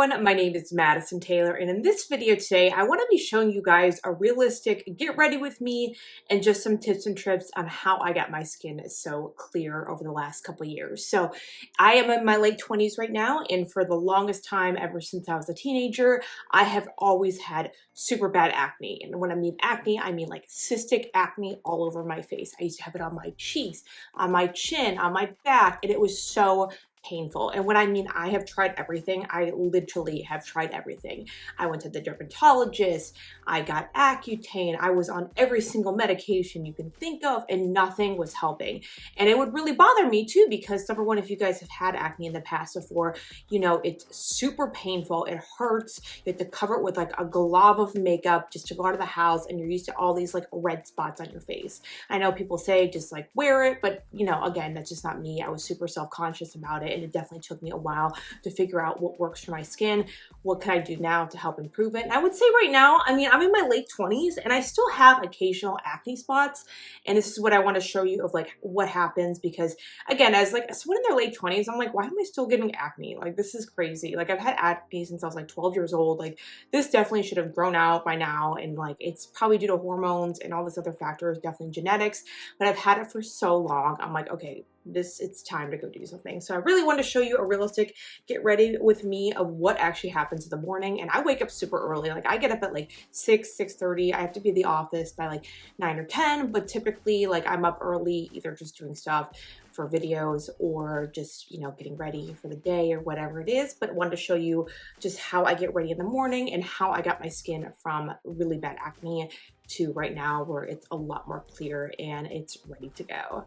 everyone, my name is Madison Taylor, and in this video today I want to be showing you guys a realistic get ready with me and just some tips and tricks on how I got my skin so clear over the last couple of years. So I am in my late 20s right now, and for the longest time, ever since I was a teenager, I have always had super bad acne. And when I mean acne, I mean like cystic acne all over my face. I used to have it on my cheeks, on my chin, on my back, and it was so painful. And when I mean I have tried everything, I literally have tried everything. I went to the dermatologist, I got Accutane, I was on every single medication you can think of, and nothing was helping. And it would really bother me too, because number one, if you guys have had acne in the past before, you know, it's super painful, it hurts, you have to cover it with like a glob of makeup just to go out of the house, and you're used to all these like red spots on your face. I know people say just like wear it, but you know, again, that's just not me. I was super self-conscious about it, and it definitely took me a while to figure out what works for my skin. What can I do now to help improve it? And I would say right now, I mean, I'm in my late 20s and I still have occasional acne spots. And this is what I want to show you of like what happens, because again, as like someone in their late 20s, I'm like, why am I still getting acne? Like, this is crazy. Like, I've had acne since I was like 12 years old. Like, this definitely should have grown out by now. And like, it's probably due to hormones and all these other factors, definitely genetics. But I've had it for so long. I'm like, okay, it's time to go do something. So I really wanted to show you a realistic get ready with me of what actually happens in the morning. And I wake up super early. Like, I get up at like 6:30. I have to be at the office by like 9 or 10, but typically like I'm up early, either just doing stuff for videos or just, you know, getting ready for the day or whatever it is. But I wanted to show you just how I get ready in the morning and how I got my skin from really bad acne to right now where it's a lot more clear and it's ready to go.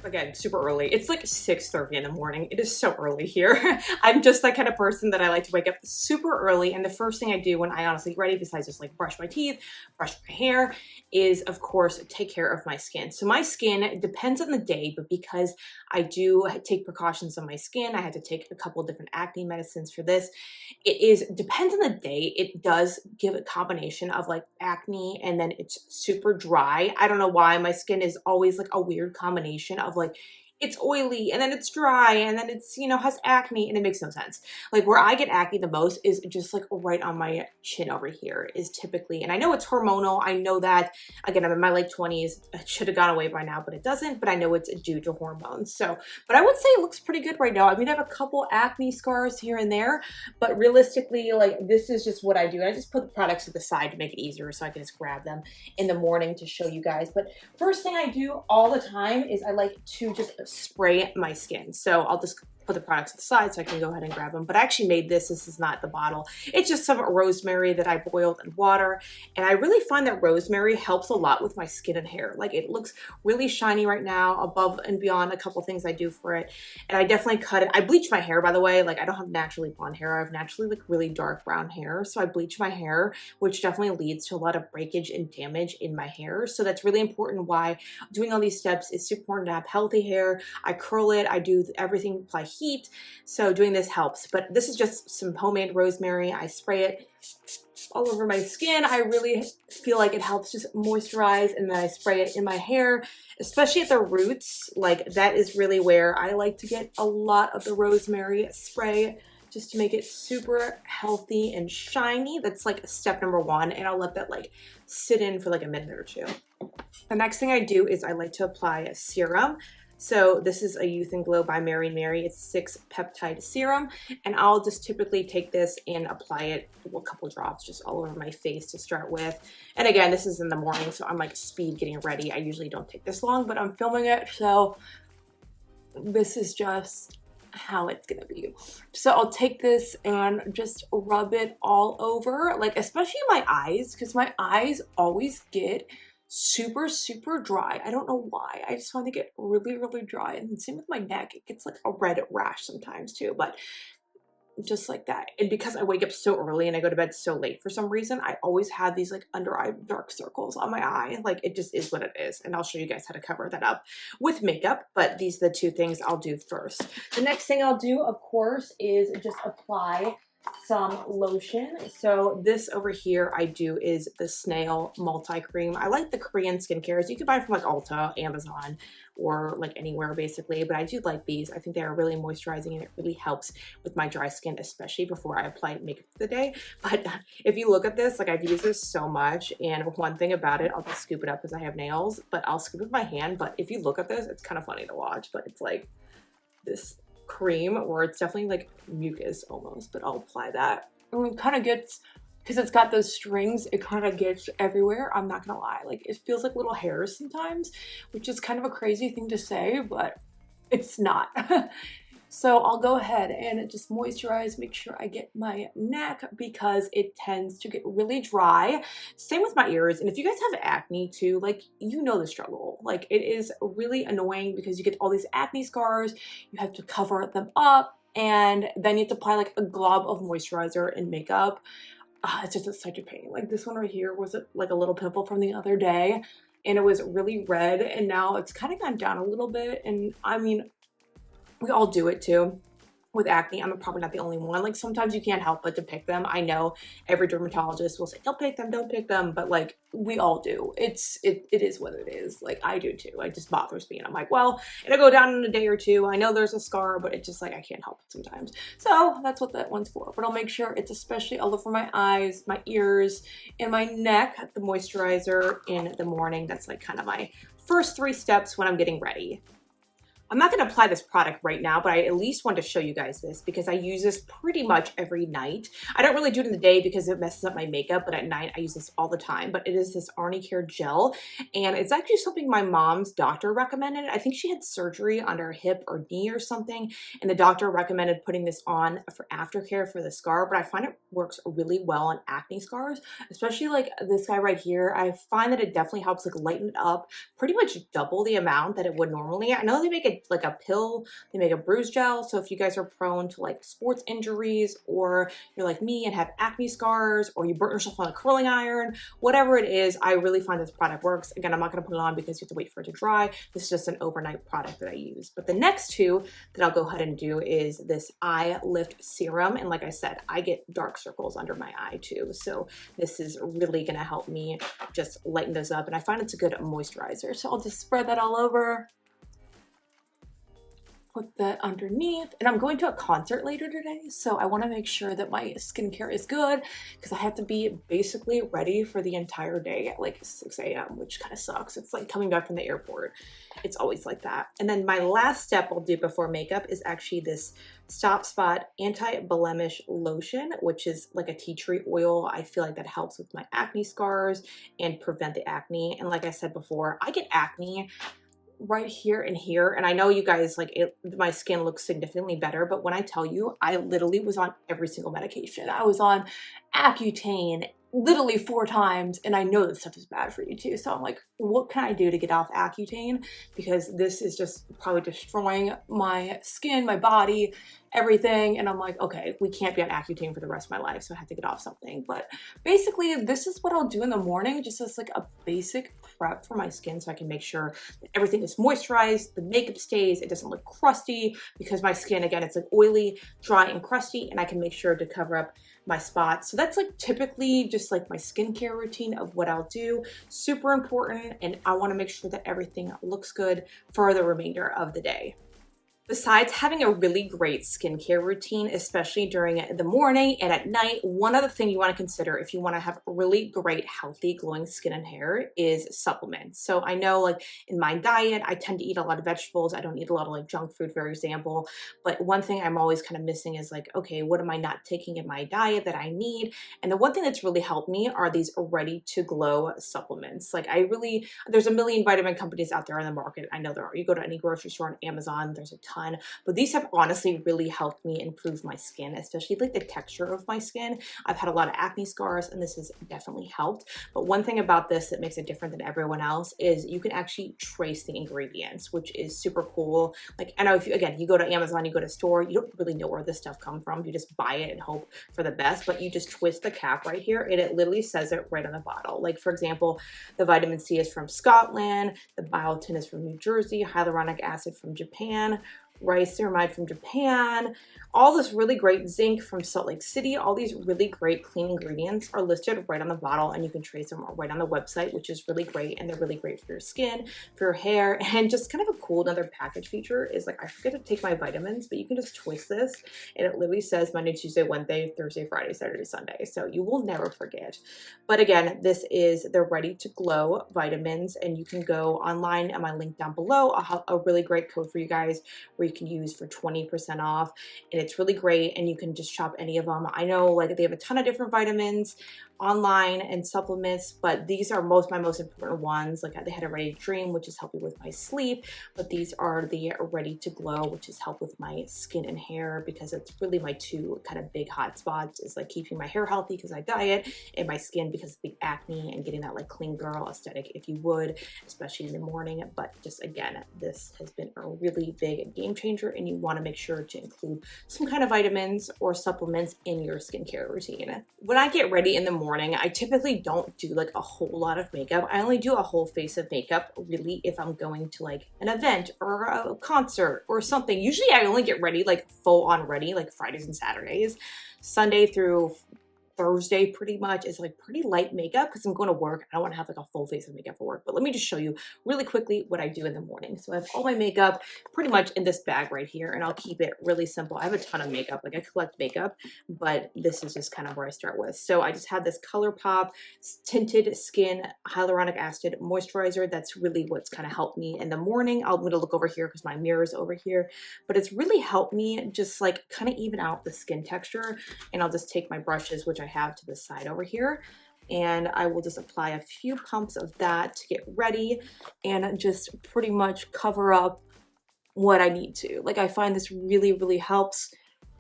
Again, super early. It's like 6:30 in the morning. It is so early here. I'm just that kind of person that I like to wake up super early, and the first thing I do when I honestly get ready, besides just like brush my teeth, brush my hair, is of course take care of my skin. So my skin depends on the day, but because I do take precautions on my skin, I had to take a couple of different acne medicines for this. Depends on the day. It does give a combination of like acne and then it's super dry. I don't know why my skin is always like a weird combination of like it's oily and then it's dry and then it's, you know, has acne, and it makes no sense. Like, where I get acne the most is just like right on my chin over here is typically, and I know it's hormonal. I know that, again, I'm in my late 20s. It should have gone away by now, but it doesn't. But I know it's due to hormones. So, but I would say it looks pretty good right now. I mean, I have a couple acne scars here and there, but realistically, like, this is just what I do. I just put the products to the side to make it easier so I can just grab them in the morning to show you guys. But first thing I do all the time is I like to just spray my skin. So I'll just put the products to the side so I can go ahead and grab them. But I actually made this. This is not the bottle. It's just some rosemary that I boiled in water. And I really find that rosemary helps a lot with my skin and hair. Like, it looks really shiny right now, above and beyond a couple things I do for it. And I definitely cut it. I bleach my hair, by the way. Like, I don't have naturally blonde hair. I have naturally like really dark brown hair. So I bleach my hair, which definitely leads to a lot of breakage and damage in my hair. So that's really important why doing all these steps is super important to have healthy hair. I curl it. I do everything, apply heat. So doing this helps. But this is just some homemade rosemary. I spray it all over my skin. I really feel like it helps just moisturize, and then I spray it in my hair, especially at the roots. Like, that is really where I like to get a lot of the rosemary spray, just to make it super healthy and shiny. That's like step number one, and I'll let that like sit in for like a minute or two. The next thing I do is I like to apply a serum. So this is a Youth and Glow by Mary & Mary. It's 6 peptide serum, and I'll just typically take this and apply it a couple drops just all over my face to start with. And again, this is in the morning, so I'm like speed getting ready. I usually don't take this long, but I'm filming it, so this is just how it's gonna be. So I'll take this and just rub it all over, like especially my eyes, because my eyes always get super dry. I don't know why. I just find they get really dry. And same with my neck. It gets like a red rash sometimes too, but just like that. And because I wake up so early and I go to bed so late for some reason, I always have these like under eye dark circles on my eye. Like, it just is what it is. And I'll show you guys how to cover that up with makeup, but these are the two things I'll do first. The next thing I'll do, of course, is just apply some lotion. So this over here I do is the Snail Multi-Cream. I like the Korean skincares. You can buy from like Ulta, Amazon, or like anywhere basically, but I do like these. I think they are really moisturizing and it really helps with my dry skin, especially before I apply makeup for the day. But if you look at this, like I've used this so much, and one thing about it, I'll just scoop it up because I have nails, but I'll scoop it with my hand. But if you look at this, it's kind of funny to watch, but it's like this cream, or it's definitely like mucus almost, but I'll apply that. And it kind of gets, because it's got those strings, it kind of gets everywhere. I'm not gonna lie, like it feels like little hairs sometimes, which is kind of a crazy thing to say, but it's not. So I'll go ahead and just moisturize, make sure I get my neck because it tends to get really dry. Same with my ears. And if you guys have acne too, like you know the struggle. Like it is really annoying because you get all these acne scars, you have to cover them up, and then you have to apply like a glob of moisturizer and makeup. It's just such a pain. Like this one right here was like a little pimple from the other day, and it was really red, and now it's kind of gone down a little bit. And I mean, we all do it too with acne. I'm probably not the only one. Like sometimes you can't help but to pick them. I know every dermatologist will say, don't pick them, don't pick them. But like we all do. It is what it is. Like I do too. It just bothers me. And I'm like, well, it'll go down in a day or two. I know there's a scar, but it's just like, I can't help it sometimes. So that's what that one's for. But I'll make sure it's especially all over my eyes, my ears, and my neck, the moisturizer in the morning. That's like kind of my first 3 steps when I'm getting ready. I'm not going to apply this product right now, but I at least want to show you guys this because I use this pretty much every night. I don't really do it in the day because it messes up my makeup, but at night I use this all the time. But it is this Arnicare gel, and it's actually something my mom's doctor recommended. I think she had surgery on her hip or knee or something, and the doctor recommended putting this on for aftercare for the scar, but I find it works really well on acne scars, especially like this guy right here. I find that it definitely helps like lighten it up pretty much double the amount that it would normally. I know they make it like a pill, they make a bruise gel, so if you guys are prone to like sports injuries, or you're like me and have acne scars, or you burnt yourself on a curling iron, whatever it is, I really find this product works. Again, I'm not going to put it on because you have to wait for it to dry. This is just an overnight product that I use. But the next 2 that I'll go ahead and do is this eye lift serum, and like I said, I get dark circles under my eye too, so this is really going to help me just lighten those up, and I find it's a good moisturizer. So I'll just spread that all over, put that underneath, and I'm going to a concert later today, so I want to make sure that my skincare is good because I have to be basically ready for the entire day at like 6 a.m., which kind of sucks. It's like coming back from the airport. It's always like that. And then my last step I'll do before makeup is actually this Stop Spot Anti-Blemish Lotion, which is like a tea tree oil. I feel like that helps with my acne scars and prevent the acne. And like I said before, I get acne right here and here, and I know you guys like it, my skin looks significantly better, but when I tell you, I literally was on every single medication. I was on Accutane literally 4 times, and I know that stuff is bad for you too. So I'm like, what can I do to get off Accutane? Because this is just probably destroying my skin, my body, everything. And I'm like, okay, we can't be on Accutane for the rest of my life, so I have to get off something. But basically, this is what I'll do in the morning, just as like a basic prep for my skin, so I can make sure that everything is moisturized, the makeup stays, it doesn't look crusty, because my skin, again, it's like oily, dry, and crusty, and I can make sure to cover up my spots. So that's like typically just like my skincare routine of what I'll do. Super important, and I want to make sure that everything looks good for the remainder of the day. Besides having a really great skincare routine, especially during the morning and at night, one other thing you want to consider if you want to have really great, healthy, glowing skin and hair is supplements. So I know like in my diet, I tend to eat a lot of vegetables. I don't eat a lot of like junk food, for example. But one thing I'm always kind of missing is like, okay, what am I not taking in my diet that I need? And the one thing that's really helped me are these ready to glow supplements. Like there's a million vitamin companies out there on the market. I know there are. You go to any grocery store on Amazon, there's a ton. But these have honestly really helped me improve my skin, especially like the texture of my skin. I've had a lot of acne scars, and this has definitely helped. But one thing about this that makes it different than everyone else is you can actually trace the ingredients, which is super cool. Like, I know if you go to Amazon, you go to a store, you don't really know where this stuff comes from. You just buy it and hope for the best, but you just twist the cap right here, and it literally says it right on the bottle. Like, for example, the vitamin C is from Scotland, the biotin is from New Jersey, hyaluronic acid from Japan, rice ceramide from Japan, all this really great zinc from Salt Lake City. All these really great clean ingredients are listed right on the bottle, and you can trace them right on the website, which is really great. And they're really great for your skin, for your hair, and just kind of a cool another package feature is like I forget to take my vitamins, but you can just twist this and it literally says Monday, Tuesday, Wednesday, Thursday, Friday, Saturday, Sunday. So you will never forget. But again, this is the Ready to Glow vitamins, and you can go online at my link down below. I'll have a really great code for you guys where you can use for 20% off, and it's really great, and you can just shop any of them. I know like they have a ton of different vitamins online and supplements, but these are my most important ones. Like they had a Ready to Dream, which is helping with my sleep, but these are the Ready to Glow, which is help with my skin and hair, because it's really my two kind of big hot spots, is like keeping my hair healthy because I diet, and my skin because of the acne and getting that like clean girl aesthetic, if you would, especially in the morning. But just again, this has been a really big game changer, and you want to make sure to include some kind of vitamins or supplements in your skincare routine. When I get ready in the morning, I typically don't do like a whole lot of makeup. I only do a whole face of makeup really if I'm going to like an event or a concert or something. Usually I only get ready like full on ready like Fridays and Saturdays. Sunday through Thursday pretty much is like pretty light makeup because I'm going to work. I don't want to have like a full face of makeup for work, but let me just show you really quickly what I do in the morning. So I have all my makeup pretty much in this bag right here, and I'll keep it really simple. I have a ton of makeup, like I collect makeup, but this is just kind of where I start with. So I just have this ColourPop Tinted Skin Hyaluronic Acid Moisturizer. That's really what's kind of helped me in the morning. I'm going to look over here because my mirror is over here, but it's really helped me just like kind of even out the skin texture. And I'll just take my brushes, which I have to the side over here, and I will just apply a few pumps of that to get ready and just pretty much cover up what I need to. Like I find this really helps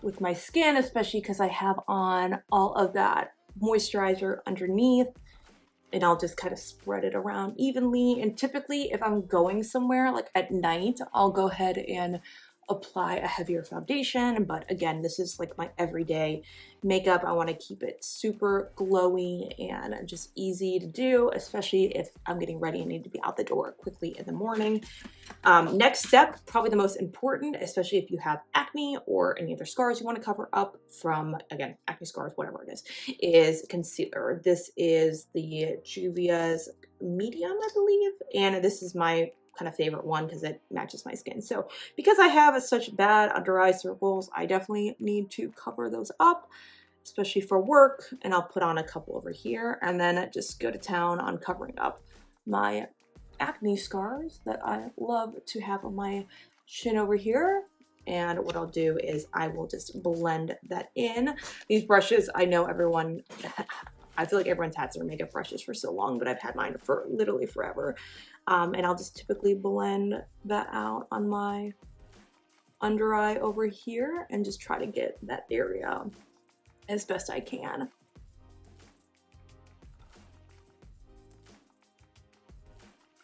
with my skin, especially because I have on all of that moisturizer underneath, and I'll just kind of spread it around evenly. And typically if I'm going somewhere like at night, I'll go ahead and apply a heavier foundation, but again, this is like my everyday makeup. I want to keep it super glowy and just easy to do, especially if I'm getting ready and need to be out the door quickly in the morning. Next step, probably the most important, especially if you have acne or any other scars you want to cover up from, again, acne scars, whatever it is concealer. This is the Juvia's Medium, I believe, and this is my kind of favorite one because it matches my skin. So because I have such bad under eye circles, I definitely need to cover those up, especially for work. And I'll put on a couple over here and then just go to town on covering up my acne scars that I love to have on my chin over here. And what I'll do is I will just blend that in. These brushes, I know everyone, I feel like everyone's had their makeup brushes for so long, but I've had mine for literally forever. And I'll just typically blend that out on my under eye over here and just try to get that area as best I can.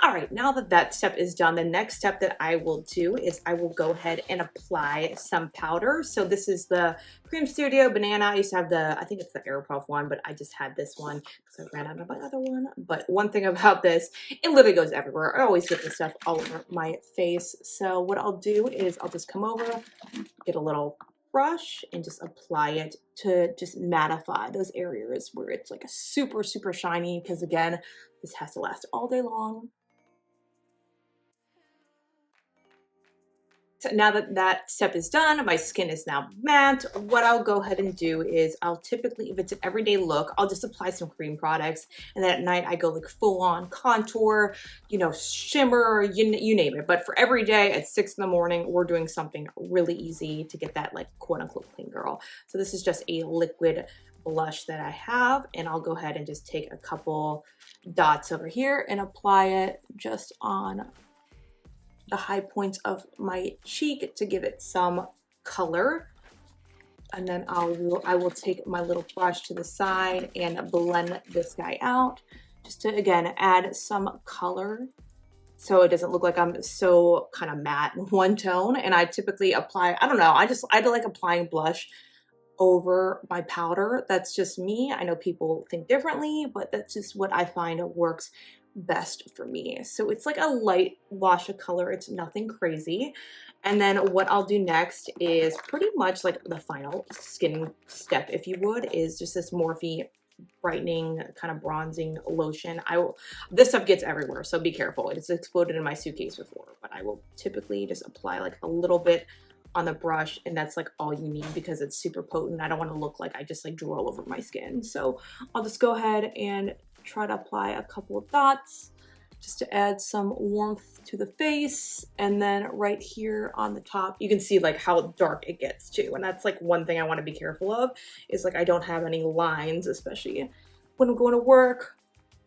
All right, now that that step is done, the next step that I will do is I will go ahead and apply some powder. So this is the Cream Studio Banana. I used to have the, I think it's the Aeropuff one, but I just had this one because I ran out of my other one. But one thing about this, it literally goes everywhere. I always get this stuff all over my face. So what I'll do is I'll just come over, get a little brush and just apply it to just mattify those areas where it's like a super shiny, because again, this has to last all day long. So now that that step is done, my skin is now matte. What I'll go ahead and do is I'll typically, if it's an everyday look, I'll just apply some cream products. And then at night I go like full on contour, you know, shimmer, you name it. But for every day at 6 in the morning, we're doing something really easy to get that like quote unquote clean girl. So this is just a liquid blush that I have. And I'll go ahead and just take a couple dots over here and apply it just on the high points of my cheek to give it some color. And then I will take my little brush to the side and blend this guy out just to, again, add some color so it doesn't look like I'm so kind of matte in one tone. And I typically apply, I don't know, I like applying blush over my powder. That's just me. I know people think differently, but that's just what I find works best for me. So it's like a light wash of color. It's nothing crazy. And then what I'll do next is pretty much like the final skin step, if you would, is just this Morphe brightening kind of bronzing lotion. This stuff gets everywhere, so be careful. It's exploded in my suitcase before, but I will typically just apply like a little bit on the brush, and that's like all you need because it's super potent. I don't want to look like I just like drew all over my skin. So I'll just go ahead and try to apply a couple of dots just to add some warmth to the face. And then right here on the top, you can see like how dark it gets too. And that's like one thing I want to be careful of, is like I don't have any lines, especially when I'm going to work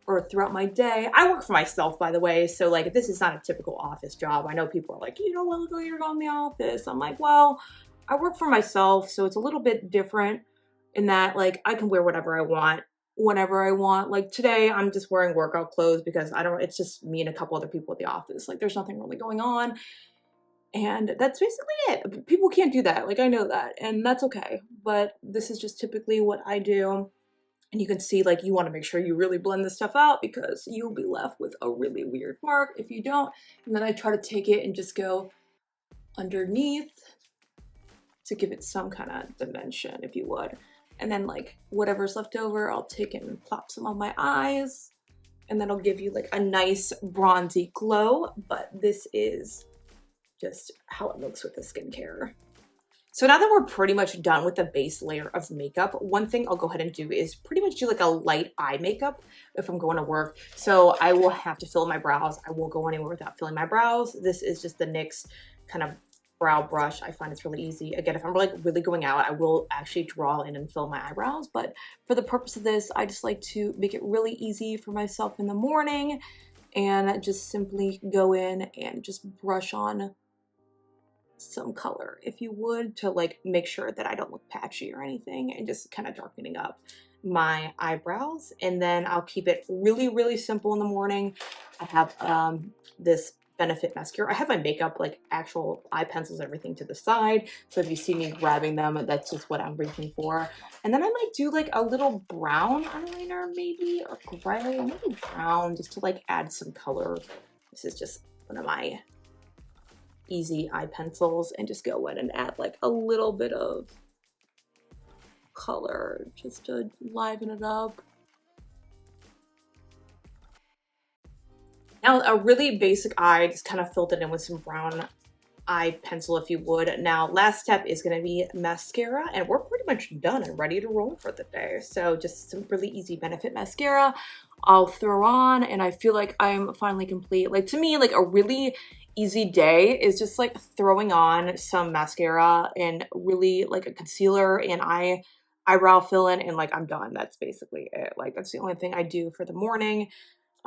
or throughout my day. I work for myself, by the way, so like this is not a typical office job. I know people are like, you don't want to go, you're going to the office. I'm like, well, I work for myself, so it's a little bit different in that like I can wear whatever I want, whenever I want. Like today I'm just wearing workout clothes because it's just me and a couple other people at the office. Like there's nothing really going on. And that's basically it. People can't do that. Like I know that, and that's okay. But this is just typically what I do. And you can see like you want to make sure you really blend this stuff out because you'll be left with a really weird mark if you don't. And then I try to take it and just go underneath to give it some kind of dimension, if you would. And then like whatever's left over, I'll take it and plop some on my eyes. And that'll give you like a nice bronzy glow. But this is just how it looks with the skincare. So now that we're pretty much done with the base layer of makeup, one thing I'll go ahead and do is pretty much do like a light eye makeup if I'm going to work. So I will have to fill my brows. I won't go anywhere without filling my brows. This is just the NYX kind of brow brush. I find it's really easy. Again, if I'm like really going out, I will actually draw in and fill my eyebrows. But for the purpose of this, I just like to make it really easy for myself in the morning and just simply go in and just brush on some color, if you would, to like make sure that I don't look patchy or anything, and just kind of darkening up my eyebrows. And then I'll keep it really, really simple in the morning. I have this Benefit mascara. I have my makeup, like actual eye pencils, everything to the side. So if you see me grabbing them, that's just what I'm reaching for. And then I might do like a little brown eyeliner maybe, or gray, maybe brown, just to like add some color. This is just one of my easy eye pencils, and just go in and add like a little bit of color just to liven it up. Now a really basic eye, just kind of filled it in with some brown eye pencil, if you would. Now last step is going to be mascara, and we're pretty much done and ready to roll for the day. So just some really easy Benefit mascara I'll throw on, and I feel like I'm finally complete. Like to me, like a really easy day is just like throwing on some mascara and really like a concealer and eyebrow fill in, and like I'm done. That's basically it. Like that's the only thing I do for the morning.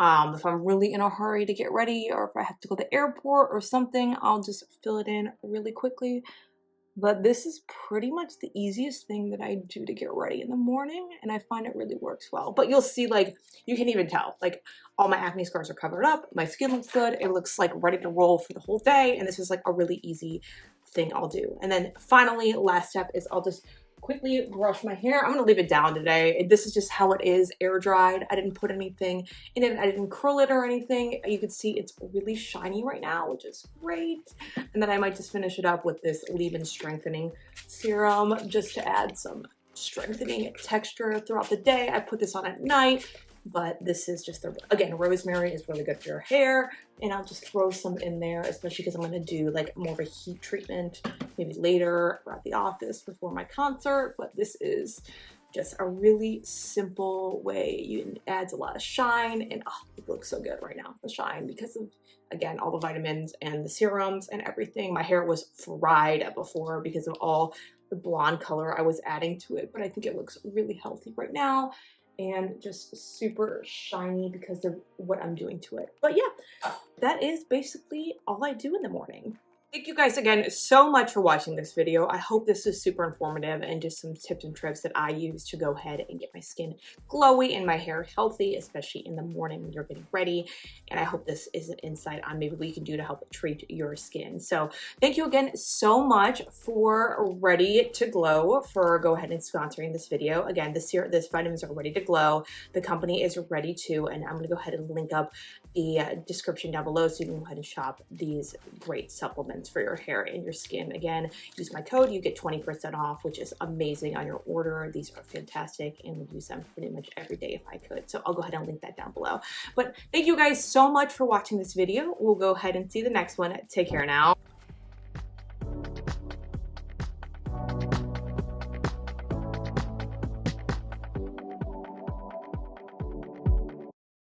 If I'm really in a hurry to get ready, or if I have to go to the airport or something, I'll just fill it in really quickly. But this is pretty much the easiest thing that I do to get ready in the morning, and I find it really works well. But you'll see, like, you can even tell, like, all my acne scars are covered up, my skin looks good, it looks like ready to roll for the whole day, and this is like a really easy thing I'll do. And then finally, last step is I'll just quickly brush my hair. I'm gonna leave it down today. This is just how it is, air dried. I didn't put anything in it. I didn't curl it or anything. You can see it's really shiny right now, which is great. And then I might just finish it up with this leave-in strengthening serum just to add some strengthening texture throughout the day. I put this on at night, but this is just, again, rosemary is really good for your hair, and I'll just throw some in there, especially because I'm going to do like more of a heat treatment maybe later or at the office before my concert. But this is just a really simple way. It adds a lot of shine, and oh, it looks so good right now, the shine, because of, again, all the vitamins and the serums and everything. My hair was fried before because of all the blonde color I was adding to it, but I think it looks really healthy right now and just super shiny because of what I'm doing to it. But yeah, that is basically all I do in the morning. Thank you guys again so much for watching this video. I hope this is super informative and just some tips and tricks that I use to go ahead and get my skin glowy and my hair healthy, especially in the morning when you're getting ready. And I hope this is an insight on maybe what you can do to help treat your skin. So thank you again so much for Ready to Glow for go ahead and sponsoring this video. Again, this vitamins are ready to glow. The company is Ready To, and I'm gonna go ahead and link up the description down below so you can go ahead and shop these great supplements for your hair and your skin. Again, use my code, you get 20% off, which is amazing on your order. These are fantastic and would use them pretty much every day if I could. So I'll go ahead and link that down below. But thank you guys so much for watching this video. We'll go ahead and see the next one. Take care now.